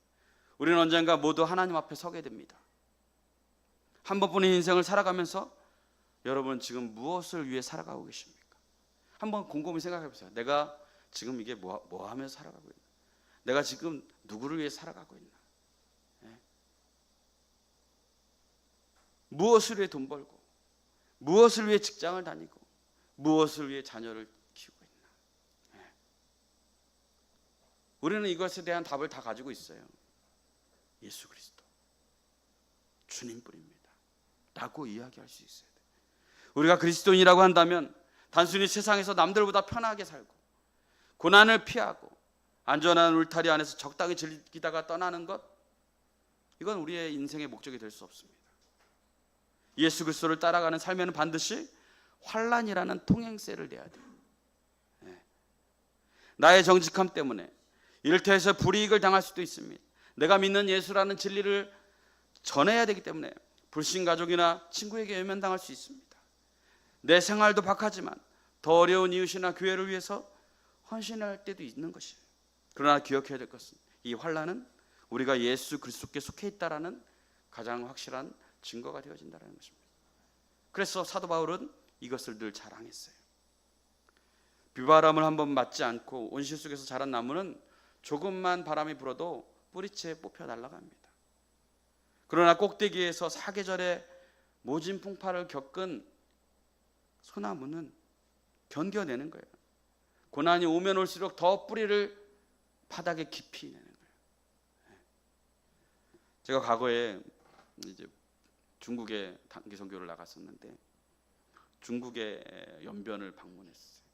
우리는 언젠가 모두 하나님 앞에 서게 됩니다. 한 번뿐인 인생을 살아가면서 여러분 지금 무엇을 위해 살아가고 계십니까? 한번 곰곰이 생각해 보세요. 내가 지금 이게 뭐 하면서 살아가고 있나? 내가 지금 누구를 위해 살아가고 있나? 예? 무엇을 위해 돈 벌고, 무엇을 위해 직장을 다니고, 무엇을 위해 자녀를 키우고 있나? 예. 우리는 이것에 대한 답을 다 가지고 있어요. 예수 그리스도, 주님뿐입니다 라고 이야기할 수 있어야 돼요. 우리가 그리스도인이라고 한다면 단순히 세상에서 남들보다 편하게 살고 고난을 피하고 안전한 울타리 안에서 적당히 즐기다가 떠나는 것, 이건 우리의 인생의 목적이 될 수 없습니다. 예수 그리스도를 따라가는 삶에는 반드시 환난이라는 통행세를 내야 돼요. 네. 나의 정직함 때문에 이를테서 불이익을 당할 수도 있습니다. 내가 믿는 예수라는 진리를 전해야 되기 때문에 불신 가족이나 친구에게 외면당할 수 있습니다. 내 생활도 박하지만 더 어려운 이웃이나 교회를 위해서 헌신할 때도 있는 것이에요. 그러나 기억해야 될 것은 이 환난은 우리가 예수 그리스도께 속해 있다라는 가장 확실한 증거가 되어진다는 것입니다. 그래서 사도 바울은 이것을 늘 자랑했어요. 비바람을 한번 맞지 않고 온실 속에서 자란 나무는 조금만 바람이 불어도 뿌리채 뽑혀 날아갑니다. 그러나 꼭대기에서 사계절의 모진 풍파를 겪은 소나무는 견뎌내는 거예요. 고난이 오면 올수록 더 뿌리를 바닥에 깊이 내는 거예요. 제가 과거에 이제 중국에 단기 선교를 나갔었는데 중국의 연변을 방문했어요.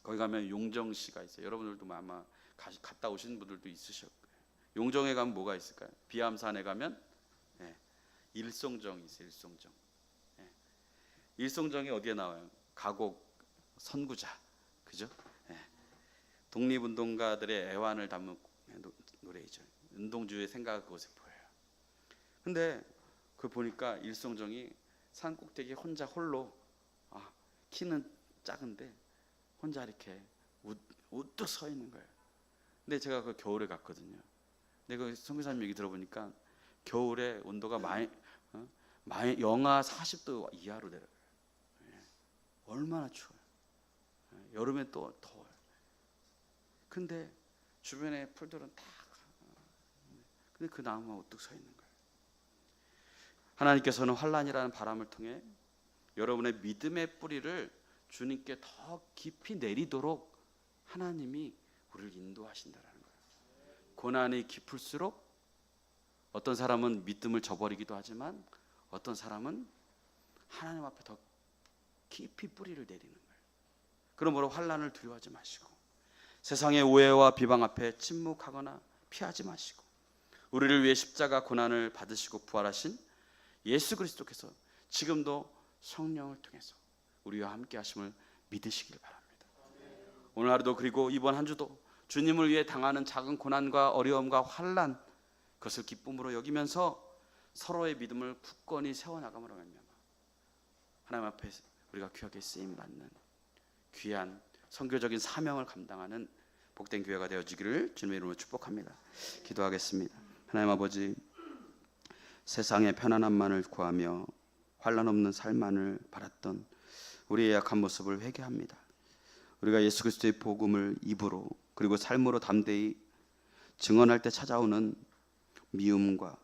거기 가면 용정시가 있어요. 여러분들도 아마 갔다 오신 분들도 있으실 거예요. 용정에 가면 뭐가 있을까요? 비암산에 가면 일송정이 있어요. 일송정. 일송정이 어디에 나와요? 가곡 선구자, 그죠? 독립운동가들의 애환을 담은 노래이죠. 운동주의 생각이 그곳에 보여요. 근데 그 보니까 일송정이 산 꼭대기에 혼자 홀로, 키는 작은데 혼자 이렇게 우뚝 서 있는 거예요. 근데 제가 그 겨울에 갔거든요. 근데 그 선교사님 얘기 들어보니까 겨울에 온도가 영하 40도 이하로 내려가요. 얼마나 추워요. 여름에 또 더워요. 근데 주변에 풀들은 다, 근데 그 나무가 우뚝 서 있는 거예요. 하나님께서는 환난이라는 바람을 통해 여러분의 믿음의 뿌리를 주님께 더 깊이 내리도록 하나님이 우리를 인도하신다라는 거예요. 고난이 깊을수록 어떤 사람은 믿음을 저버리기도 하지만 어떤 사람은 하나님 앞에 더 깊이 뿌리를 내리는 거예요. 그러므로 환난을 두려워하지 마시고 세상의 오해와 비방 앞에 침묵하거나 피하지 마시고 우리를 위해 십자가 고난을 받으시고 부활하신 예수 그리스도께서 지금도 성령을 통해서 우리와 함께 하심을 믿으시길 바랍니다. 오늘 하루도 그리고 이번 한 주도 주님을 위해 당하는 작은 고난과 어려움과 환난, 그것을 기쁨으로 여기면서 서로의 믿음을 굳건히 세워나감으로 말미암아 하나님 앞에 우리가 귀하게 쓰임받는 귀한 선교적인 사명을 감당하는 복된 교회가 되어지기를 주님의 이름으로 축복합니다. 기도하겠습니다. 하나님 아버지, 세상의 편안함만을 구하며 환난 없는 삶만을 바랐던 우리의 약한 모습을 회개합니다. 우리가 예수 그리스도의 복음을 입으로 그리고 삶으로 담대히 증언할 때 찾아오는 미움과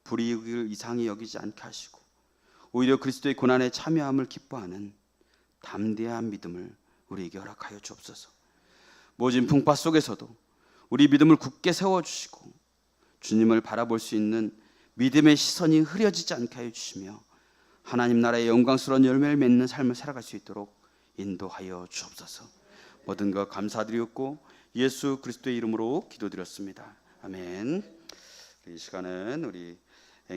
불이익을 이상히 여기지 않게 하시고 오히려 그리스도의 고난에 참여함을 기뻐하는 담대한 믿음을 우리에게 허락하여 주옵소서. 모진 풍파 속에서도 우리 믿음을 굳게 세워주시고 주님을 바라볼 수 있는 믿음의 시선이 흐려지지 않게 하여 주시며 하나님 나라의 영광스러운 열매를 맺는 삶을 살아갈 수 있도록 인도하여 주옵소서. 모든 것 감사드리옵고 예수 그리스도의 이름으로 기도드렸습니다. 아멘. 이 시간은 우리